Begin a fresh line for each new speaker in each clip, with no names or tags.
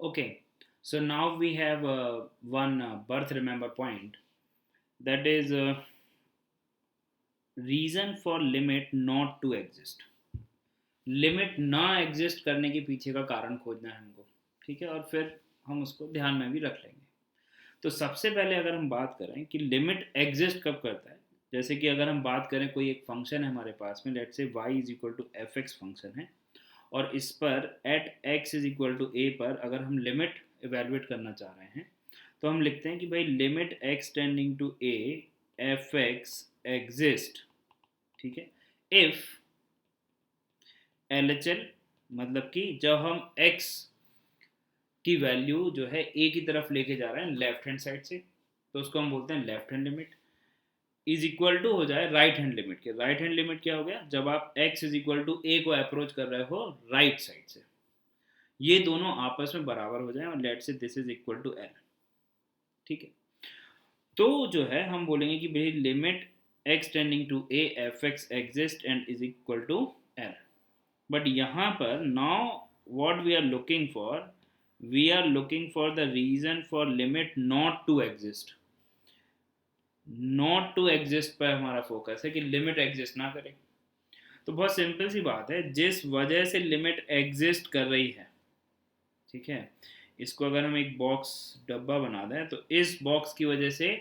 Okay, so now we have one birth remember point, that is reason for limit not to exist. Limit ना exist करने के पीछे का कारण खोजना है हमको, ठीक है, और फिर हम उसको ध्यान में भी रख लेंगे। तो सबसे पहले अगर हम बात करें कि लिमिट एग्जिस्ट कब करता है, जैसे कि अगर हम बात करें कोई एक फंक्शन है हमारे पास में, लेट से y is equal to F X function है, और इस पर at x is equal to A पर अगर हम लिमिट इवेलुएट करना चाह रहे हैं, तो हम लिखते हैं कि भाई limit x tending to a f x exist, ठीक है, इफ एल एच एल, मतलब कि जब हम x की वैल्यू जो है a की तरफ लेके जा रहे हैं लेफ्ट हैंड साइड से, तो उसको हम बोलते हैं left hand limit, is equal to हो जाए राइट हैंड लिमिट के। राइट हैंड लिमिट क्या हो गया, जब आप x is equal to a को अप्रोच कर रहे हो राइट साइड से, ये दोनों आपस में बराबर हो जाए और लेट से this is equal to l, ठीक है। तो जो है हम बोलेंगे कि भाई limit x tending to a f x exist and is equal to l। But यहाँ पर now what we are looking for, we are looking for the reason for limit not to exist. Not to exist पर हमारा focus है कि limit exist ना करे। तो बहुत सिंपल सी बात है, जिस वजह से लिमिट एग्जिस्ट कर रही है, ठीक है, इसको अगर हम एक बॉक्स डब्बा बना दें, तो इस बॉक्स की वजह से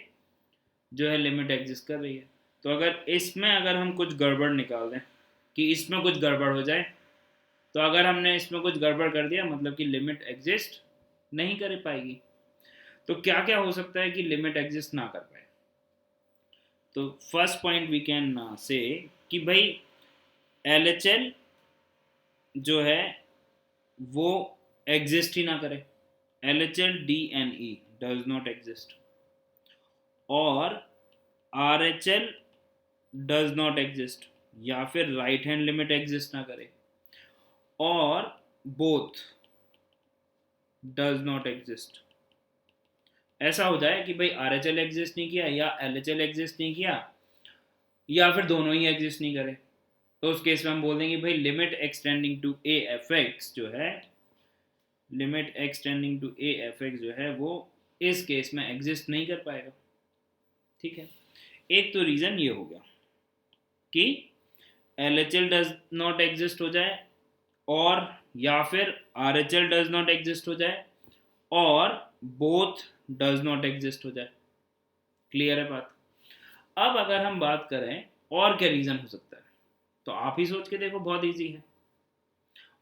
जो है लिमिट एग्जिस्ट कर रही है। तो अगर इसमें अगर हम कुछ गड़बड़ निकाल दें कि इसमें कुछ गड़बड़ हो जाए, तो अगर हमने इसमें कुछ गड़बड़ कर दिया मतलब कि लिमिट एग्जिस्ट नहीं कर पाएगी। तो क्या क्या हो सकता है कि लिमिट एग्जिस्ट ना कर पाए। तो फर्स्ट पॉइंट वी कैन से कि भाई एल एच एल जो है वो एग्जिस्ट ही ना करे, L H L D N E does not exist, और R H L does not exist, या फिर राइट हैंड लिमिट एग्जिस्ट ना करे, और बोथ डज नॉट एग्जिस्ट। ऐसा हो जाए कि भाई आर एच एल एग्जिस्ट नहीं किया या एल एच एल एग्जिस्ट नहीं किया, या फिर दोनों ही एग्जिस्ट नहीं करे, तो उस केस में हम बोल देंगे भाई limit x tending to a f x जो है, limit x tending to a f x जो है वो इस केस में एग्जिस्ट नहीं कर पाएगा, ठीक है। एक तो रीज़न ये हो गया कि L H L does not exist हो जाए, और या फिर are H L does not exist हो जाए, और बोथ डज नॉट एग्जिस्ट हो जाए। क्लियर है बात। अब अगर हम बात करें और क्या रीज़न हो सकता है, तो आप ही सोच के देखो, बहुत इजी है।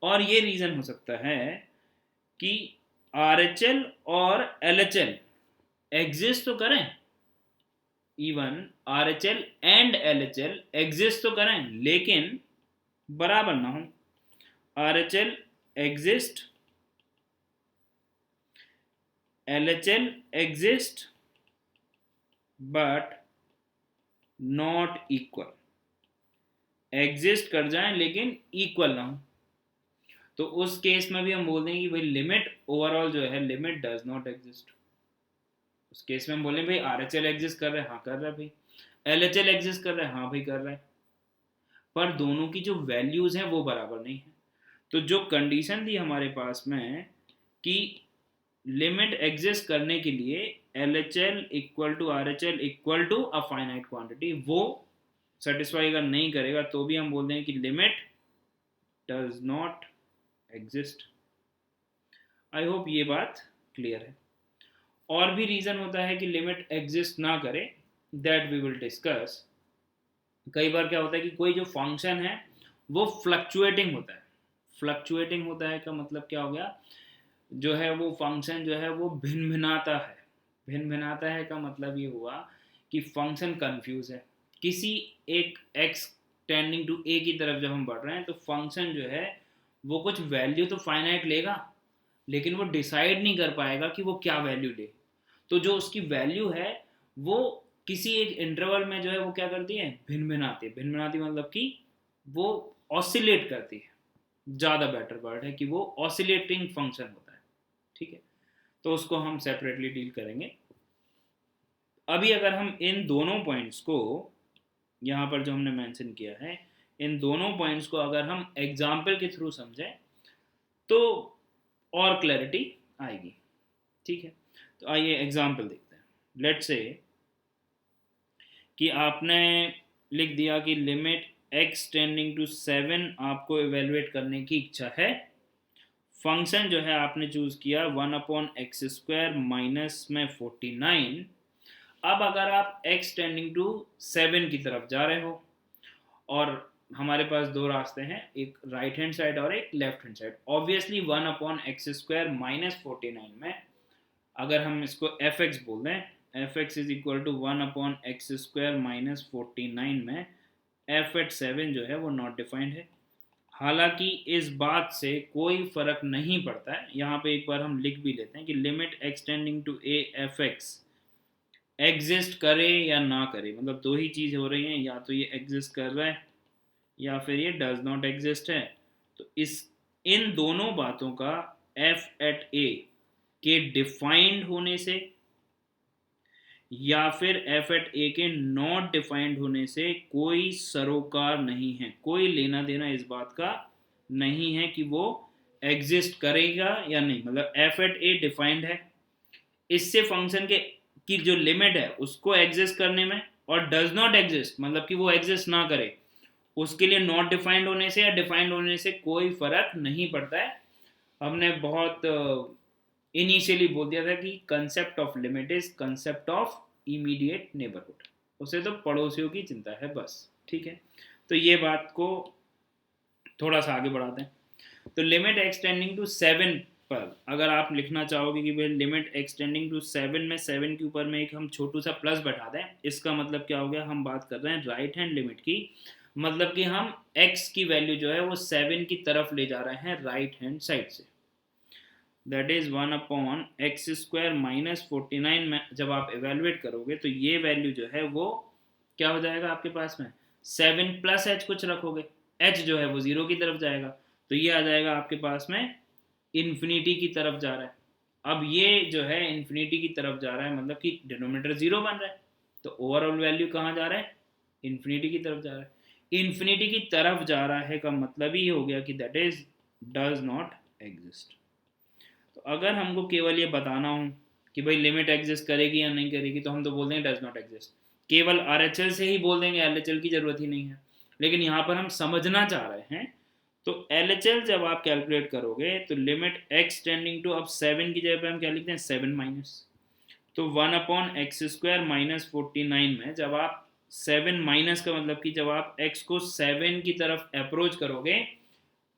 और ये रीज़न हो सकता है कि आर एच एल और एल एच एल एग्जिस्ट तो करें, even are H L and L H L exist तो करें, लेकिन बराबर ना हो। Are H L exist, L H L exist, but not equal. Exist कर जाएं लेकिन इक्वल ना हो, तो उस केस में भी हम बोल देंगे कि भाई लिमिट ओवरऑल जो है लिमिट डज नॉट एग्जिस्ट। उस केस में हम बोलें भाई आर एच एल एग्जिस्ट कर रहे हैं, हाँ कर रहा है भाई, एल एच एल एग्जिस्ट कर रहे हैं, हाँ भाई कर रहा है, पर दोनों की जो वैल्यूज हैं वो बराबर नहीं है। तो जो कंडीशन थी हमारे पास में कि लिमिट एग्जिस्ट करने के लिए L H L equal to R H L equal to a finite quantity, वो सेटिस्फाई अगर नहीं करेगा तो भी हम बोल देंगे कि limit does not exist. I hope ये बात क्लियर है। और भी रीज़न होता है कि लिमिट एग्जिस्ट ना करे, दैट वी विल डिस्कस। कई बार क्या होता है कि कोई जो फंक्शन है वो फ्लक्चुएटिंग होता है। फ्लक्चुएटिंग होता है का मतलब क्या हो गया, जो है वो फंक्शन जो है वो भिन्न भिन्नाता है। भिन्न भिन्नाता है का मतलब ये हुआ कि फंक्शन कंफ्यूज है। किसी एक x टेंडिंग टू a की तरफ जब हम बढ़ रहे हैं, तो फंक्शन जो है वो कुछ वैल्यू तो फाइनाइट लेगा, लेकिन वो डिसाइड नहीं कर पाएगा कि वो क्या वैल्यू ले। तो जो उसकी वैल्यू है वो किसी एक इंटरवल में जो है वो क्या करती है, भिन्न भिन्न आती है। भिन्न भिन्न आती मतलब कि वो ऑसिलेट करती है, ज़्यादा बेटर वर्ड है कि वो ऑसिलेटिंग फंक्शन होता है, ठीक है। तो उसको हम सेपरेटली डील करेंगे। अभी अगर हम इन दोनों पॉइंट्स को यहाँ पर जो हमने मेंशन किया है, इन दोनों पॉइंट्स को अगर हम एग्जाम्पल के थ्रू समझें तो और क्लैरिटी आएगी। ठीक है, तो आइए एग्जाम्पल देखते हैं। लेट्स से कि आपने लिख दिया कि लिमिट x टेंडिंग टू 7 आपको इवेलुएट करने की इच्छा है। फंक्शन जो है आपने चूज किया 1/x² माइनस में 49। अब अगर आप x टेंडिंग टू 7 की तरफ जा रहे हो और हमारे पास दो रास्ते हैं, एक राइट हैंड साइड और एक left hand side. Obviously 1/x² minus 49 में अगर हम इसको fx बोल दें, fx is equal to 1/x² minus 49 में f(7) जो है वो नॉट डिफाइंड है। हालांकि इस बात से कोई फर्क नहीं पड़ता है, यहाँ पे एक बार हम लिख भी लेते हैं कि limit x tending to a fx exist करे या ना करे, मतलब दो ही चीज़ हो रही हैं, या तो ये एग्जिस्ट कर रहा है या फिर ये डज नॉट एग्जिस्ट है। तो इन दोनों बातों का f(a) के डिफाइंड होने से या फिर f(a) के नॉट डिफाइंड होने से कोई सरोकार नहीं है, कोई लेना देना इस बात का नहीं है कि वो एग्जिस्ट करेगा या नहीं। मतलब f(a) डिफाइंड है, इससे फंक्शन के की जो लिमिट है उसको एग्जिस्ट करने में, और डज नॉट एग्जिस्ट मतलब कि वो एग्जिस्ट ना करे, उसके लिए नॉट डिफाइंड होने से या डिफाइंड होने से कोई फर्क नहीं पड़ता है। हमने बहुत इनिशियली बोल दिया था कि concept of limit is concept of immediate neighbourhood, उसे तो पड़ोसियों की चिंता है बस। ठीक है, तो ये बात को थोड़ा सा आगे बढ़ाते हैं। तो लिमिट एक्सटेंडिंग टू 7 पर अगर आप लिखना चाहोगे कि भाई लिमिट एक्सटेंडिंग टू 7 में 7 के ऊपर में एक हम छोटू सा प्लस बैठा दें, इसका मतलब क्या हो गया, हम बात कर रहे हैं राइट हैंड लिमिट की। मतलब कि हम x की वैल्यू जो है वो 7 की तरफ ले जा रहे हैं राइट हैंड साइड से। दैट इज 1/x² माइनस 49 में जब आप एवेलुएट करोगे तो ये वैल्यू जो है वो क्या हो जाएगा आपके पास में, 7 प्लस h कुछ रखोगे, h जो है वो 0 की तरफ जाएगा, तो ये आ जाएगा आपके पास में इन्फिनिटी की तरफ जा रहा है। अब ये जो है इन्फिनिटी की तरफ जा रहा है, मतलब कि डिनोमिनेटर 0 बन रहा है, तो ओवरऑल वैल्यू कहाँ जा रहा है, इन्फिनिटी की तरफ जा रहा है। इन्फिनिटी की तरफ जा रहा है का मतलब ही हो गया कि that is does not exist. तो अगर हमको केवल ये बताना हो कि भाई लिमिट एग्जिस्ट करेगी या नहीं करेगी, तो हम तो बोल देंगे डज नॉट एग्जिस्ट, केवल RHL से ही बोल देंगे, LHL की जरूरत ही नहीं है। लेकिन यहाँ पर हम समझना चाह रहे हैं, तो LHL जब आप कैलकुलेट करोगे तो लिमिट x टेंडिंग टू, अब 7 की जगह पे हम क्या लिखते हैं 7 माइनस, तो 1/x² माइनस 49 में जब आप 7 माइनस का मतलब कि जब आप x को 7 की तरफ अप्रोच करोगे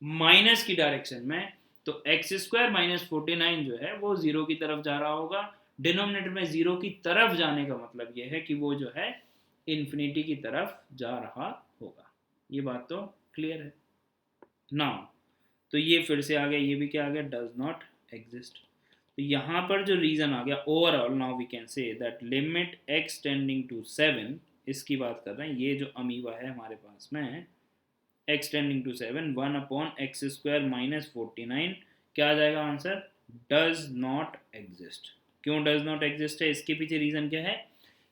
माइनस की डायरेक्शन में, तो x² माइनस 49 जो है वो 0 की तरफ जा रहा होगा। डिनोमिनेटर में 0 की तरफ जाने का मतलब ये है कि वो जो है इन्फिनिटी की तरफ जा रहा होगा। ये बात तो क्लियर है ना। तो ये फिर से आ गया, ये भी क्या आ गया, डज नॉट एग्जिस्ट। तो यहाँ पर जो रीजन आ गया overall, now we can say that limit x tending to 7, इसकी बात कर रहे हैं, ये जो अमीबा है हमारे पास में x tending to 7 1/x² minus 49, क्या आ जाएगा आंसर, डज नॉट एग्जिस्ट। क्यों डज नॉट एग्जिस्ट है, इसके पीछे रीजन क्या है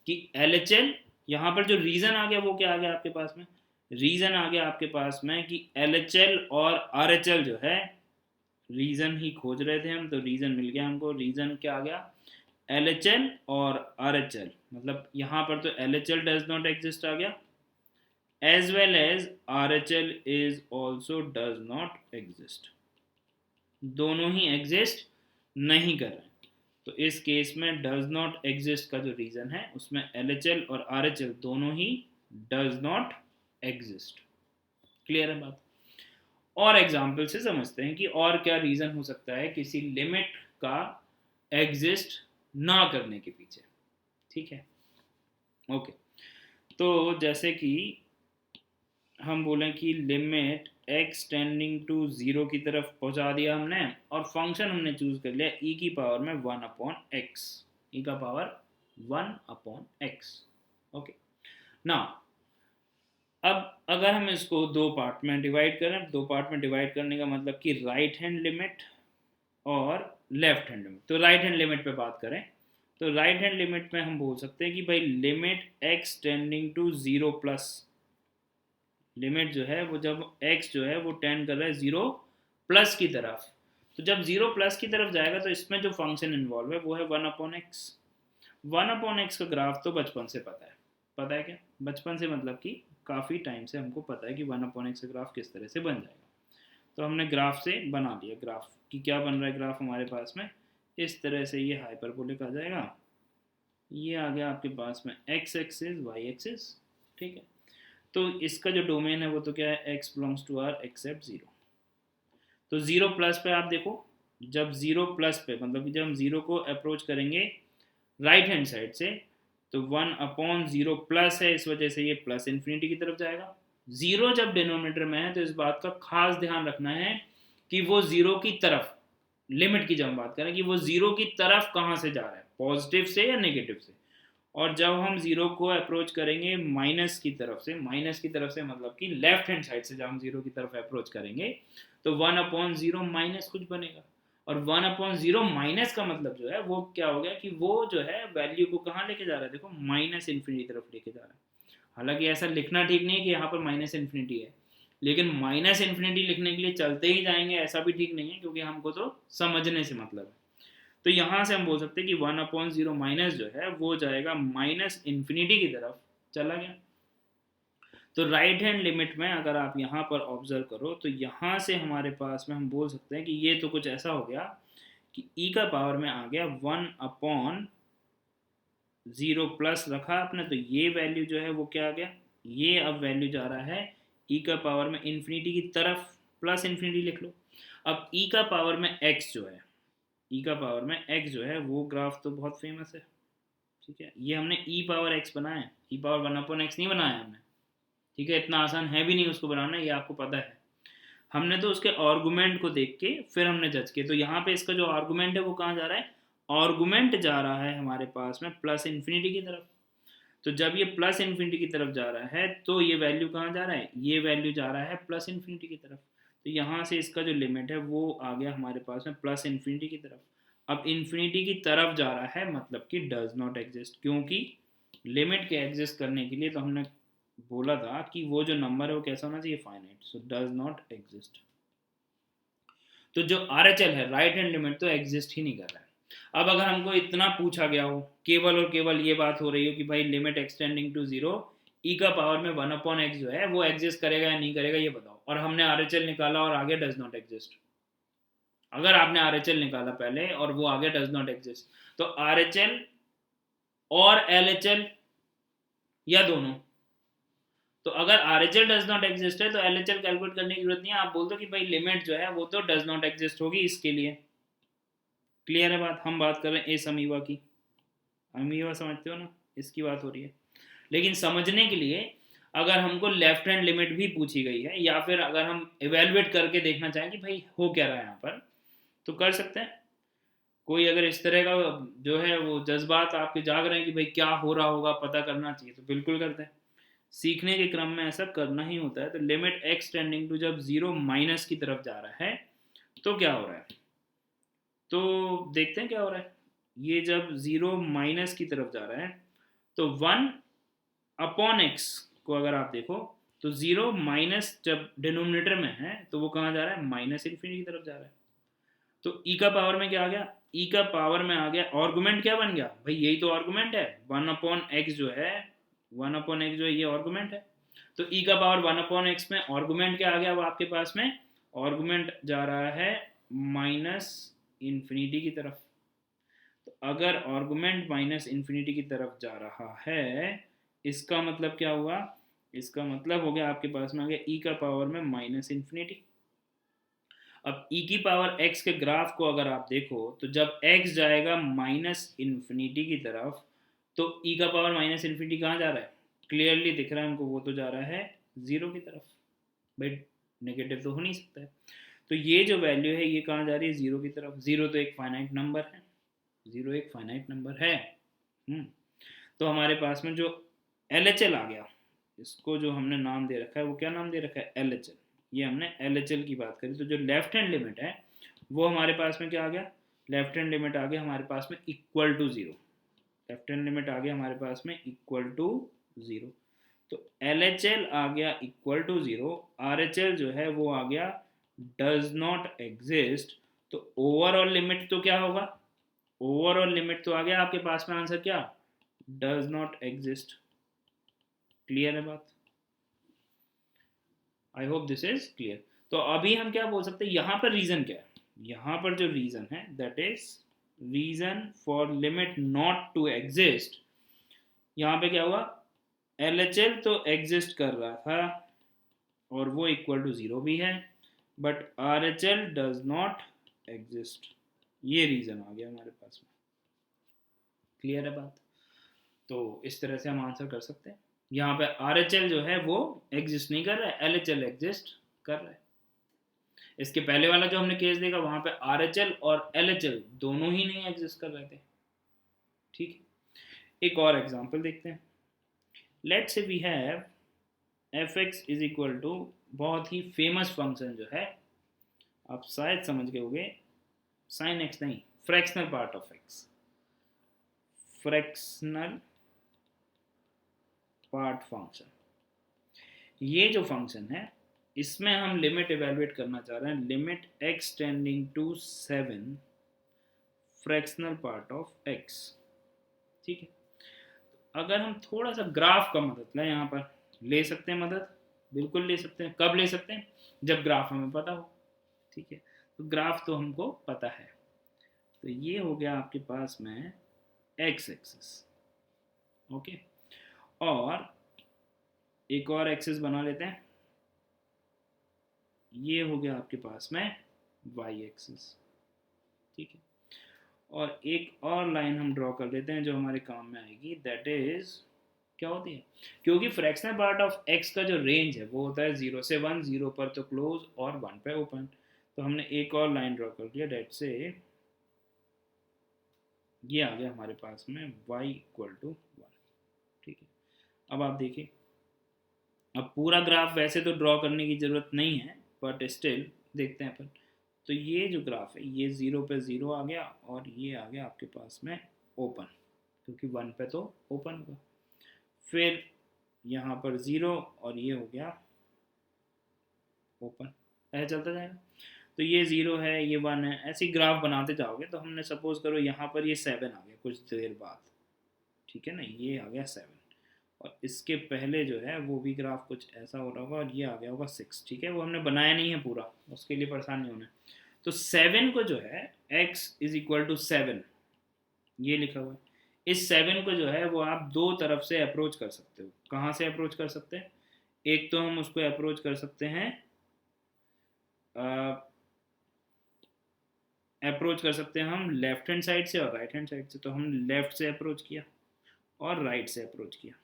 कि LHL, यहाँ पर जो रीजन आ गया वो क्या आ गया आपके पास में, रीजन आ गया आपके पास में कि LHL और RHL जो है, रीजन ही खोज रहे थे हम, तो रीजन मिल गया हमको। रीजन क्या आ गया, LHL और RHL, मतलब यहाँ पर तो LHL डज नॉट एग्जिस्ट आ गया, as well as RHL is also does not exist, दोनों ही एग्जिस्ट नहीं कर रहे हैं। तो इस केस में डज नॉट एग्जिस्ट का जो रीजन है उसमें LHL और RHL दोनों he does not exist. Clear है बात। और एग्जाम्पल से समझते हैं कि और क्या रीजन हो सकता है किसी लिमिट का एग्जिस्ट ना करने के पीछे। ठीक है, ओके। तो जैसे कि हम बोलें कि लिमिट x टेंडिंग टू 0 की तरफ पहुंचा दिया हमने, और फंक्शन हमने चूज कर लिया e की पावर में 1/x, e का पावर 1/x। ओके, ना अब अगर हम इसको दो पार्ट में डिवाइड करें, दो पार्ट में डिवाइड करने का मतलब कि राइट हैंड लिमिट और लेफ्ट हैंड लिमिट। तो राइट हैंड लिमिट पे बात करें, तो राइट हैंड लिमिट में हम बोल सकते हैं कि भाई limit x tending to 0 plus, limit जो है वो जब x जो है वो टेंड कर रहा है 0 प्लस की तरफ, तो जब 0 प्लस की तरफ जाएगा तो इसमें जो फंक्शन इन्वॉल्व है वो है 1/x। 1/x का ग्राफ तो बचपन से पता है क्या? बचपन से मतलब कि काफ़ी टाइम से हमको पता है कि 1/x का ग्राफ किस तरह से बन जाएगा। तो हमने ग्राफ से बना लिया, ग्राफ कि क्या बन रहा है ग्राफ हमारे पास में इस तरह से, ये हाइपरबोलिक आ जाएगा, ये आ गया आपके पास में x एक्सिस y एक्सिस, ठीक है। तो इसका जो डोमेन है वो तो क्या है, x belongs to R except 0। तो 0 प्लस पे आप देखो, जब 0 प्लस पे मतलब कि जब हम 0 को अप्रोच करेंगे राइट हैंड साइड से, तो 1/0 प्लस है, इस वजह से ये प्लस इन्फिनिटी की तरफ जाएगा। 0 जब डिनोमिनेटर में है तो इस बात का खास ध्यान रखना है कि वो 0 की तरफ, लिमिट की जब हम बात करें कि वो 0 की तरफ कहाँ से जा रहा है, पॉजिटिव से या नेगेटिव से। और जब हम 0 को अप्रोच करेंगे माइनस की तरफ से, माइनस की तरफ से मतलब कि लेफ्ट हैंड साइड से जब हम 0 की तरफ अप्रोच करेंगे तो 1/0 माइनस कुछ बनेगा। और 1/0 माइनस का मतलब जो है वो क्या हो गया कि वो जो है वैल्यू को कहाँ लेके जा रहा है, देखो माइनस इन्फिनिटी तरफ लेके जा रहा है। हालांकि ऐसा लिखना ठीक नहीं है कि यहाँ पर माइनस इन्फिनिटी है, लेकिन माइनस इन्फिनिटी लिखने के लिए चलते ही जाएंगे ऐसा भी ठीक नहीं है, क्योंकि हमको तो समझने से मतलब है। तो यहाँ से हम बोल सकते हैं कि 1/0 माइनस जो है वो जाएगा माइनस इन्फिनिटी की तरफ चला गया। तो राइट हैंड लिमिट में अगर आप यहाँ पर ऑब्जर्व करो तो यहाँ से हमारे पास में हम बोल सकते हैं कि ये तो कुछ ऐसा हो गया कि e का पावर में आ गया 1/0 प्लस रखा आपने, तो ये वैल्यू जो है वो क्या आ गया, ये अब वैल्यू जा रहा है e का पावर में इन्फिनिटी की तरफ, प्लस इन्फिनिटी लिख लो। अब e का पावर में x जो है, e का पावर में x जो है वो ग्राफ तो बहुत फेमस है, ठीक है। ये हमने e पावर x बनाया है, e पावर 1/x नहीं बनाया हमने, ठीक है। इतना आसान है भी नहीं उसको बनाना, ये आपको पता है। हमने तो उसके आर्गुमेंट को देख के फिर हमने जज किया। तो यहाँ पे इसका जो आर्गुमेंट है वो कहाँ जा रहा है, आर्गुमेंट जा रहा है हमारे पास में प्लस इन्फिनिटी की तरफ। तो जब ये प्लस इन्फिनिटी की तरफ जा रहा है तो ये वैल्यू कहाँ जा रहा है, ये वैल्यू जा रहा है प्लस इन्फिनिटी की तरफ। तो यहाँ से इसका जो लिमिट है वो आ गया हमारे पास में प्लस इन्फिनिटी की तरफ। अब इन्फिनिटी की तरफ जा रहा है मतलब कि डज नॉट एग्जिस्ट, क्योंकि लिमिट के एग्जिस्ट करने के लिए तो हमने बोला था कि वो जो नंबर है वो कैसा होना चाहिए, finite, so does not exist. तो जो RHL है, राइट हैंड लिमिट, तो एग्जिस्ट ही नहीं कर रहा है। अब अगर हमको इतना पूछा गया हो, केवल और केवल ये बात हो रही हो कि भाई लिमिट एक्सटेंडिंग टू 0 e का पावर में 1/x जो है वो एग्जिस्ट करेगा या नहीं करेगा ये बताओ, और हमने RHL निकाला और आगे डज नॉट एग्जिस्ट। अगर आपने RHL निकाला पहले और वो आगे डज नॉट एग्जिस्ट, तो RHL और LHL या दोनों, तो अगर RHL डज नॉट एग्जिस्ट है तो LHL कैलकुलेट करने की जरूरत नहीं है, आप बोल दो कि भाई लिमिट जो है वो तो डज नॉट एग्जिस्ट होगी इसके लिए। क्लियर है बात? हम बात कर रहे हैं एस अमीबा की, अमीबा समझते हो ना, इसकी बात हो रही है। लेकिन समझने के लिए अगर हमको लेफ्ट हैंड लिमिट भी पूछी गई है, या फिर अगर हम इवेलुएट करके देखना चाहें कि भाई हो क्या रहा है यहाँ पर, तो कर सकते हैं। कोई अगर इस तरह का जो है वो जज्बात आपके जाग रहे हैं कि भाई क्या हो रहा होगा पता करना चाहिए, तो बिल्कुल करते हैं। सीखने के क्रम में ऐसा करना ही होता है। तो लिमिट x टेंडिंग टू जब 0 माइनस की तरफ जा रहा है तो क्या हो रहा है, तो देखते हैं क्या हो रहा है। ये जब 0 माइनस की तरफ जा रहा है तो 1/x को अगर आप देखो तो 0 माइनस जब डिनोमिनेटर में है तो वो कहाँ जा रहा है, माइनस इन्फिनिटी की तरफ जा रहा है। तो e का पावर में क्या आ गया, e का पावर में आ गया, आर्गुमेंट क्या बन गया भाई, यही तो आर्गुमेंट है 1/x जो है, 1/x जो है ये आर्गुमेंट है। तो e का पावर 1/x में आर्गुमेंट क्या आ गया, वो आपके पास में आर्गुमेंट जा रहा है माइनस इन्फिनिटी की तरफ। तो अगर आर्गुमेंट माइनस इन्फिनिटी की तरफ जा रहा है, इसका मतलब क्या हुआ, इसका मतलब हो गया आपके पास में आ गया e का पावर में माइनस इन्फिनिटी। अब e की पावर x के ग्राफ को अगर आप देखो तो जब x जाएगा माइनस इन्फिनिटी की तरफ तो e का पावर माइनस इन्फिनिटी कहाँ जा रहा है, क्लियरली दिख रहा है हमको, वो तो जा रहा है 0 की तरफ। भाई नेगेटिव तो हो नहीं सकता है। तो ये जो वैल्यू है ये कहाँ जा रही है, 0 की तरफ। 0 तो एक फाइनाइट नंबर है, 0 एक फाइनाइट नंबर है। तो हमारे पास में जो LHL आ गया, इसको जो हमने नाम दे रखा है वो क्या नाम दे रखा है, LHL। ये हमने LHL की बात करी। तो जो लेफ्ट हैंड लिमिट है वो हमारे पास में क्या आ गया, लेफ्ट हैंड लिमिट आ गया हमारे पास में equal to 0। Left hand limit आ गया हमारे पास में इक्वल टू 0। तो LHL आ गया इक्वल टू 0, RHL जो है वो आ गया डज नॉट एग्जिस्ट। तो ओवरऑल लिमिट तो क्या होगा, ओवरऑल लिमिट तो आ गया आपके पास में आंसर क्या, डज नॉट एग्जिस्ट। क्लियर है बात, I hope this is clear. तो अभी हम क्या बोल सकते हैं, यहाँ पर रीजन क्या है, यहाँ पर जो रीजन है that is reason for limit not to exist. यहाँ पे क्या हुआ, LHL तो एग्जिस्ट कर रहा था और वो इक्वल टू 0 भी है, but RHL does not exist, ये रीजन आ गया हमारे पास में। क्लियर है बात, तो इस तरह से हम आंसर कर सकते हैं। यहाँ पे RHL जो है वो एग्जिस्ट नहीं कर रहा है, LHL एग्जिस्ट कर रहा है। इसके पहले वाला जो हमने केस देखा वहां पे RHL और LHL दोनों ही नहीं एग्जिस्ट कर रहे थे। ठीक है, एक और एग्जांपल देखते हैं। Let's say we have fx is equal to, बहुत ही फेमस फंक्शन जो है आप शायद समझ गए होंगे, sin x नहीं, fractional part of x, fractional part function. ये जो फंक्शन है इसमें हम लिमिट इवेलुएट करना चाह रहे हैं, limit x tending to 7 fractional part of x। ठीक है, अगर हम थोड़ा सा ग्राफ का मदद लें, यहाँ पर ले सकते हैं मदद, बिल्कुल ले सकते हैं। कब ले सकते हैं, जब ग्राफ हमें पता हो। ठीक है, तो ग्राफ तो हमको पता है, तो ये हो गया आपके पास में x एक्सिस। ओके, और एक और एक्सिस बना लेते हैं, ये हो गया आपके पास में y एक्सिस। ठीक है, और एक और लाइन हम ड्रॉ कर लेते हैं जो हमारे काम में आएगी, दैट इज क्या होती है, क्योंकि फ्रैक्शनल पार्ट ऑफ x का जो रेंज है वो होता है 0 से 1, 0 पर तो क्लोज और 1 पे ओपन। तो हमने एक और लाइन ड्रॉ कर दिया, डेट से ये आ गया हमारे पास में y इक्वल टू 1। ठीक है, अब आप देखिए, अब पूरा ग्राफ वैसे तो ड्रॉ करने की ज़रूरत नहीं है, बट स्टिल देखते हैं अपन। तो ये जो ग्राफ है ये 0 पे 0 आ गया और ये आ गया आपके पास में ओपन, क्योंकि 1 पे तो ओपन होगा। फिर यहाँ पर 0 और ये हो गया ओपन, ऐसा चलता जाएगा। तो ये 0 है, ये 1 है, ऐसे ग्राफ बनाते जाओगे। तो हमने सपोज करो यहाँ पर ये 7 आ गया कुछ देर बाद, ठीक है ना, ये आ गया 7, और इसके पहले जो है वो भी ग्राफ कुछ ऐसा हो रहा होगा और ये आ गया होगा 6। ठीक है, वो हमने बनाया नहीं है पूरा, उसके लिए परेशान नहीं होना। तो 7 को जो है x इज इक्वल टू 7 ये लिखा हुआ है, इस 7 को जो है वो आप दो तरफ से अप्रोच कर सकते हो। कहाँ से अप्रोच कर सकते हैं, एक तो हम उसको अप्रोच कर सकते हैं, अप्रोच कर सकते हैं हम लेफ्ट हैंड साइड से और राइट हैंड साइड से। तो हम लेफ्ट से अप्रोच किया और राइट से अप्रोच किया।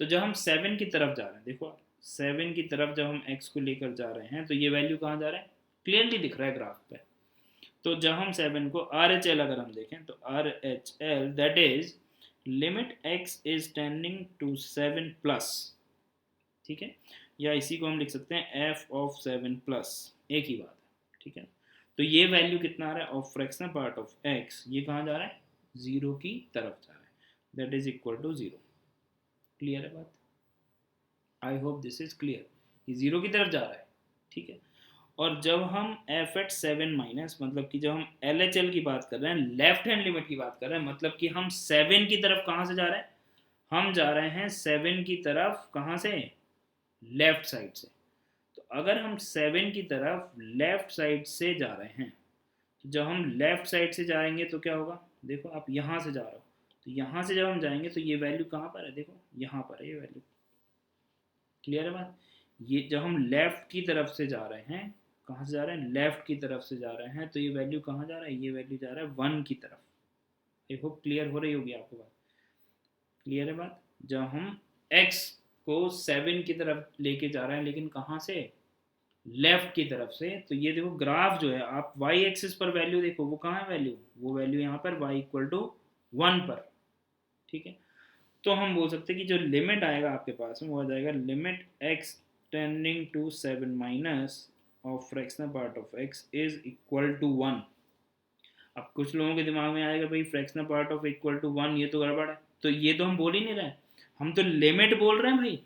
तो जब हम 7 की तरफ जा रहे हैं, देखो 7 की तरफ जब हम x को लेकर जा रहे हैं तो ये वैल्यू कहाँ जा रहा है, क्लियरली दिख रहा है ग्राफ पे। तो जब हम 7 को RHL अगर हम देखें तो RHL that is limit x is tending to 7 plus. ठीक है, या इसी को हम लिख सकते हैं f ऑफ 7 प्लस, एक ही बात है। ठीक है, तो ये वैल्यू कितना आ रहा है of fractional part of x, ये कहाँ जा रहा है, 0 की तरफ जा रहा है, that is equal to 0। Clear है बात, I hope this is clear, ये 0 की तरफ जा रहा है। ठीक है, और जब हम f एट 7 माइनस, मतलब कि जब हम LHL की बात कर रहे हैं, लेफ्ट हैंड लिमिट की बात कर रहे हैं, मतलब कि हम 7 की तरफ कहाँ से जा रहे हैं, हम जा रहे हैं 7 की तरफ कहाँ से, लेफ्ट साइड से। तो अगर हम 7 की तरफ लेफ्ट साइड से जा रहे हैं, तो जब हम लेफ्ट साइड से जाएंगे तो क्या होगा, देखो आप यहाँ से जा रहे हो, तो यहाँ से जब हम जाएंगे तो ये वैल्यू कहाँ पर है, देखो यहाँ पर है ये वैल्यू। क्लियर है बात, ये जब हम लेफ्ट की तरफ से जा रहे हैं, कहाँ से जा रहे हैं, लेफ्ट की तरफ से जा रहे हैं, तो ये वैल्यू कहाँ जा रहा है, ये वैल्यू जा रहा है 1 की तरफ। आई होप क्लियर हो रही होगी आपको बात। क्लियर है बात, जब हम x को 7 की तरफ लेके जा रहे हैं, लेकिन कहाँ से, लेफ्ट की तरफ से, तो ये देखो ग्राफ जो है, आप y एक्सिस पर वैल्यू देखो, वो कहाँ है वैल्यू, वो वैल्यू यहाँ पर y इक्वल टू 1 पर। ठीक है, तो हम बोल सकते हैं कि जो लिमिट आएगा आपके पास में वो आ जाएगा limit x tending to 7 minus of fractional part of x is equal to 1। अब कुछ लोगों के दिमाग में आएगा भाई fractional part of equal to 1 ये तो गड़बड़ है, तो ये तो हम बोल ही नहीं रहे, हम तो लिमिट बोल रहे हैं भाई।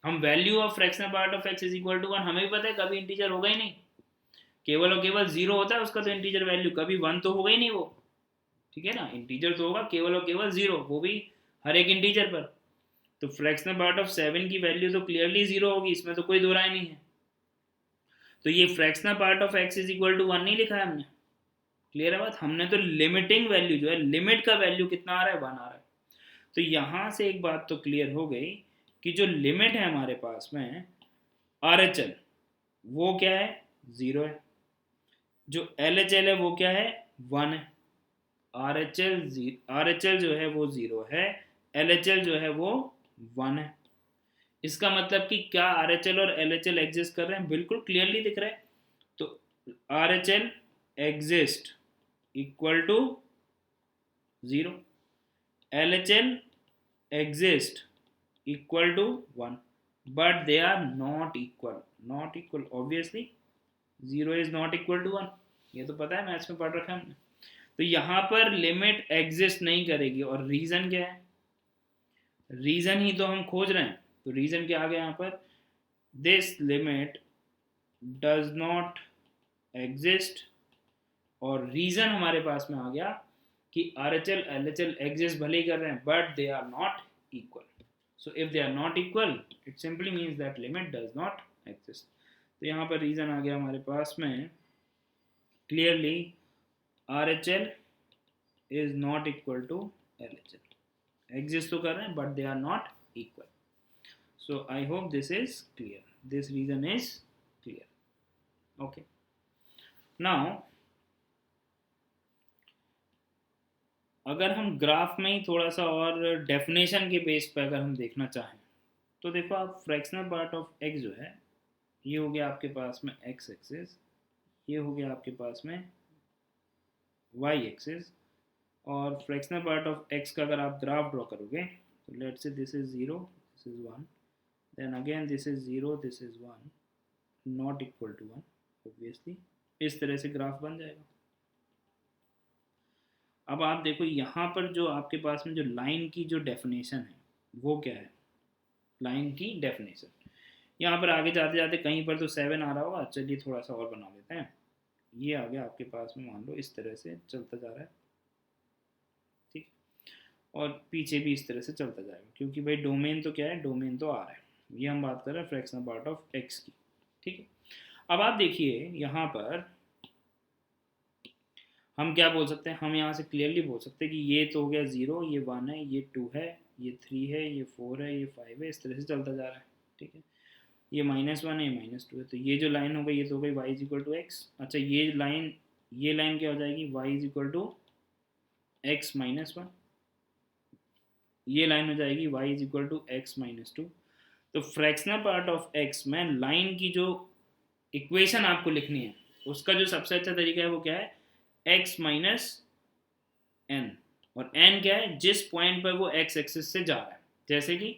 हम value of fractional part of x is equal to 1, हमें भी पता है कभी इंटीजर होगा ही नहीं, केवल और केवल 0 होता है उसका तो इंटीजर वैल्यू, कभी 1 तो होगा ही नहीं वो, ठीक है ना, इंटीजर तो होगा केवल और केवल 0, वो भी हर एक इंटीजर पर। तो फ्रैक्शनल पार्ट ऑफ 7 की वैल्यू तो क्लियरली 0 होगी, इसमें तो कोई दो राय नहीं है। तो ये fractional part of x is equal to 1 नहीं लिखा है हमने, क्लियर है बात, हमने तो लिमिटिंग वैल्यू जो है, लिमिट का वैल्यू कितना आ रहा है, 1 आ रहा है। तो यहाँ से एक बात तो क्लियर हो गई कि जो लिमिट है हमारे पास में RHL वो क्या है, 0 है, जो LHL है वो क्या है, 1 है। RHL जो है वो 0 है, LHL जो है वो 1 है। इसका मतलब कि क्या RHL और LHL एग्जिस्ट कर रहे हैं, बिल्कुल क्लियरली दिख रहा है। तो RHL exist equal to 0, LHL exist equal to 1, but they are not equal obviously 0 is not equal to 1, ये तो पता है, मैथ्स में पढ़ रखा है हमने। तो यहाँ पर लिमिट एग्जिस्ट नहीं करेगी, और रीज़न क्या है, रीज़न ही तो हम खोज रहे हैं। तो रीज़न क्या आ गया यहाँ पर, this limit does not exist, और रीज़न हमारे पास में आ गया कि RHL LHL एग्जिस्ट भले ही कर रहे हैं but they are not equal. So if they are not equal it simply means that limit does not exist. तो यहाँ पर रीज़न आ गया हमारे पास में clearly, RHL is not equal to LHL, exist तो कर रहे हैं but they are not equal. So I hope this is clear, this reason is clear. Okay, now अगर हम ग्राफ में ही थोड़ा सा और डेफिनेशन के बेस पर अगर हम देखना चाहें, तो देखो आप फ्रैक्शनल पार्ट ऑफ x जो है ये हो गया आपके पास में x एक्सिस, ये हो गया आपके पास में y एक्सिस, और फ्रैक्शनल पार्ट ऑफ x का अगर आप ग्राफ ड्रॉ करोगे तो let's say this is 0, this is 1, then again this is 0, this is 1, not equal to 1, obviously इस तरह से ग्राफ बन जाएगा। अब आप देखो यहाँ पर जो आपके पास में जो लाइन की जो डेफिनेशन है वो क्या है, लाइन की डेफिनेशन यहाँ पर आगे जाते जाते कहीं पर तो 7 आ रहा होगा, चलिए थोड़ा सा और बना लेते हैं। ये आ गया आपके पास में, मान लो इस तरह से चलता जा रहा है, ठीक, और पीछे भी इस तरह से चलता जाएगा, क्योंकि भाई डोमेन तो क्या है, डोमेन तो आ रहा है, ये हम बात कर रहे हैं फ्रैक्शनल पार्ट ऑफ एक्स की, ठीक है। अब आप देखिए यहाँ पर हम क्या बोल सकते हैं, हम यहाँ से क्लियरली बोल सकते हैं कि ये तो हो गया 0, ये 1 है, ये 2 है, ये 3 है, ये 4 है, ये 5 है, इस तरह से चलता जा रहा है, ठीक है। ये -1 है, ये -2 है, तो ये जो लाइन हो गई ये तो हो गई y is equal to x. अच्छा ये लाइन क्या हो जाएगी, y is equal to x -1, ये लाइन हो जाएगी y is equal to x -2। तो फ्रैक्शनल पार्ट ऑफ x में लाइन की जो इक्वेशन आपको लिखनी है उसका जो सबसे अच्छा तरीका है वो क्या है, x माइनस एन, और n क्या है, जिस पॉइंट पर वो x एक्सिस से जा रहा है। जैसे कि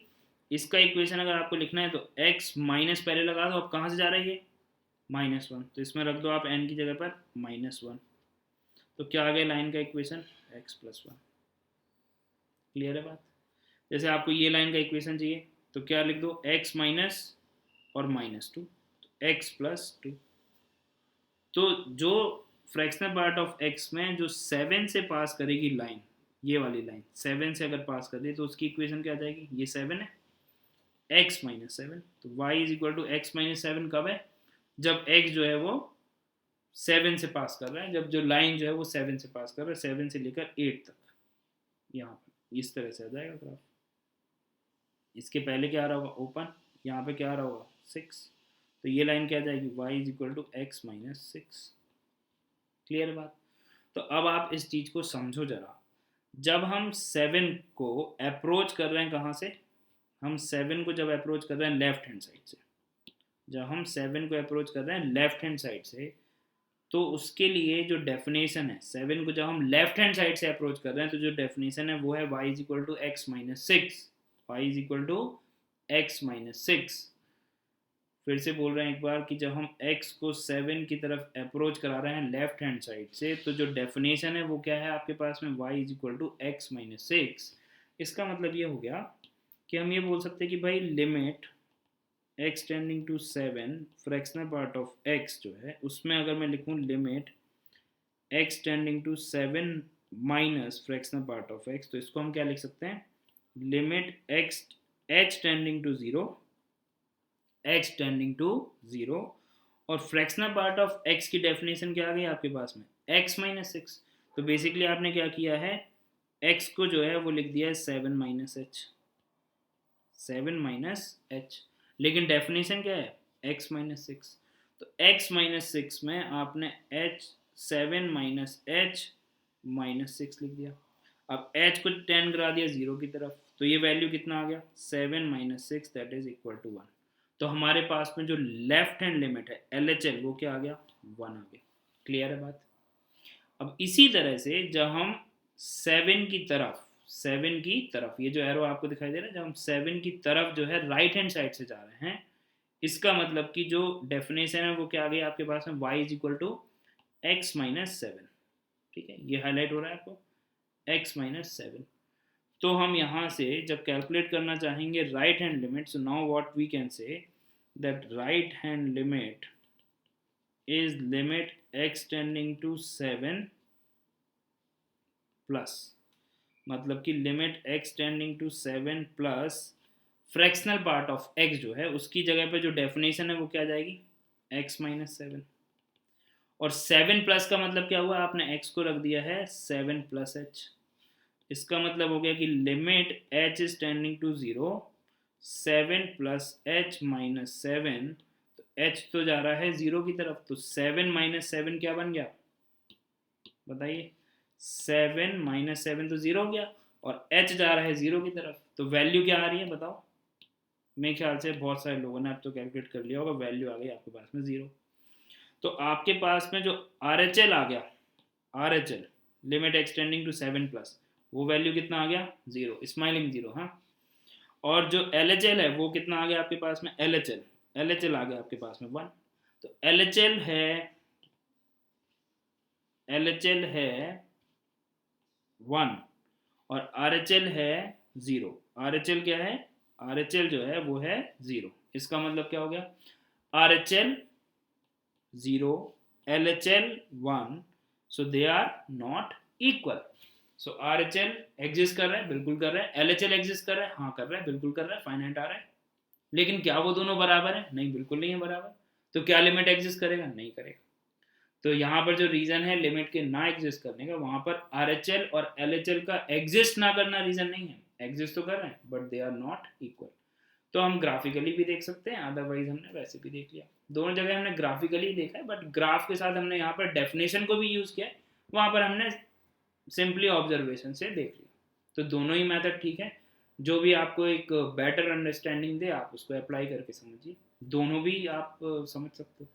इसका इक्वेशन अगर आपको लिखना है तो x माइनस पहले लगा दो, अब कहाँ से जा रहा है ये, -1, तो इसमें रख दो आप n की जगह पर -1, तो क्या आ गया लाइन का इक्वेशन, x + 1। क्लियर है बात। जैसे आपको ये लाइन का इक्वेशन चाहिए तो क्या लिख दो, x माइनस और -2, तो x + 2। तो जो फ्रैक्शनल पार्ट ऑफ x में जो 7 से पास करेगी लाइन, ये वाली लाइन 7 से अगर पास कर दी तो उसकी इक्वेशन क्या आ जाएगी, ये 7 है, x -7, तो y is equal to x -7 कब है, जब x जो है वो 7 से पास कर रहा है, जब जो लाइन जो है वो 7 से पास कर रहा है, 7 से लेकर 8 तक, यहाँ पर इस तरह से आ जाएगा ग्राफ। इसके पहले क्या आ रहा होगा, ओपन, यहाँ पे क्या आ रहा होगा 6, तो ये लाइन क्या आ जाएगी, y is equal to x -6। Clear बात। तो अब आप इस चीज़ को समझो जरा, जब हम 7 को अप्रोच कर रहे हैं कहाँ से, हम 7 को जब अप्रोच कर रहे हैं लेफ्ट हैंड साइड से, जब हम 7 को अप्रोच कर रहे हैं लेफ्ट हैंड साइड से, तो उसके लिए जो डेफिनेशन है, 7 को जब हम लेफ्ट हैंड साइड से अप्रोच कर रहे हैं तो जो डेफिनेशन है वो है y is equal to x -6, y is equal to x -6। फिर से बोल रहे हैं एक बार कि जब हम x को 7 की तरफ अप्रोच करा रहे हैं लेफ्ट हैंड साइड से, तो जो डेफिनेशन है वो क्या है आपके पास में, y is equal to x -6। इसका मतलब ये हो गया कि हम ये बोल सकते हैं कि भाई limit x tending to 7 fractional part of x जो है उसमें अगर मैं लिखूँ limit x tending to 7 minus fractional part of x, तो इसको हम क्या लिख सकते हैं, limit h tending to 0 h tending to 0 और फ्रैक्शनल पार्ट ऑफ x की डेफिनेशन क्या आ गई आपके पास में, x माइनस 6। तो बेसिकली आपने क्या किया है, x को जो है वो लिख दिया है 7 माइनस एच, 7 माइनस एच, लेकिन डेफिनेशन क्या है x माइनस 6। तो x माइनस 6 में आपने h 7 माइनस एच माइनस 6 लिख दिया। अब h को 10 करा दिया 0 की तरफ, तो ये वैल्यू कितना आ गया 7 minus 6 that is equal to 1। तो हमारे पास में जो लेफ्ट हैंड लिमिट है LHL वो क्या आ गया 1 आ गया। क्लियर है बात। अब इसी तरह से जब हम 7 की तरफ, 7 की तरफ ये जो एरो आपको दिखाई दे रहा है, जब हम 7 की तरफ जो है राइट हैंड साइड से जा रहे हैं, इसका मतलब कि जो डेफिनेशन है वो क्या आ गई आपके पास में y is equal to x minus 7। ठीक है, ये हाईलाइट हो रहा है आपको x माइनस 7। तो हम यहाँ से जब कैलकुलेट करना चाहेंगे right hand limit, so now what we can say that right hand limit is limit x tending to 7 plus, मतलब कि limit x tending to 7 plus fractional part of x जो है उसकी जगह पे जो डेफिनेशन है वो क्या आ जाएगी x माइनस 7। और 7 प्लस का मतलब क्या हुआ, आपने x को रख दिया है 7 प्लस एच। इसका मतलब हो गया कि limit h is tending to 0 7 plus h minus 7, तो h तो जा रहा है 0 की तरफ, तो 7 माइनस 7 क्या बन गया बताइए, 7 माइनस 7 तो 0 हो गया और h जा रहा है 0 की तरफ, तो वैल्यू क्या आ रही है बताओ। मेरे ख्याल से बहुत सारे लोगों ने अब तो कैलकुलेट कर लिया होगा, वैल्यू आ गई आपके पास में 0। तो आपके पास में जो RHL आ गया, RHL limit x tending to 7 plus, वो वैल्यू कितना आ गया 0, स्माइलिंग 0। हाँ, और जो LHL है वो कितना आ गया आपके पास में, LHL आ गया आपके पास में 1। तो LHL है 1 और RHL है 0। RHL क्या है, RHL जो है वो है 0। इसका मतलब क्या हो गया, RHL 0 LHL 1, so they are not equal। So RHL exist कर रहा है, बिल्कुल कर रहा है, LHL एग्जिस्ट कर रहा है, हाँ कर रहा है, बिल्कुल कर रहा है, फाइनाइट आ रहा है, लेकिन क्या वो दोनों बराबर है, नहीं बिल्कुल नहीं है बराबर। तो क्या लिमिट एग्जिस्ट करेगा, नहीं करेगा। तो यहाँ पर जो रीजन है लिमिट के ना एग्जिस्ट करने का, वहां पर RHL और LHL का एग्जिस्ट ना करना रीजन नहीं है, एग्जिस्ट तो कर रहे हैं but they are not equal. तो हम ग्राफिकली भी देख सकते हैं, अदरवाइज हमने वैसे भी देख लिया। दोनों जगह हमने ग्राफिकली देखा है, बट ग्राफ के साथ हमने यहाँ पर डेफिनेशन को भी यूज़ किया है, वहाँ पर हमने सिंपली ऑब्जर्वेशन से देख लिया। तो दोनों ही मेथड ठीक है, जो भी आपको एक बेटर अंडरस्टैंडिंग दे आप उसको अप्लाई करके समझिए, दोनों भी आप समझ सकते हो।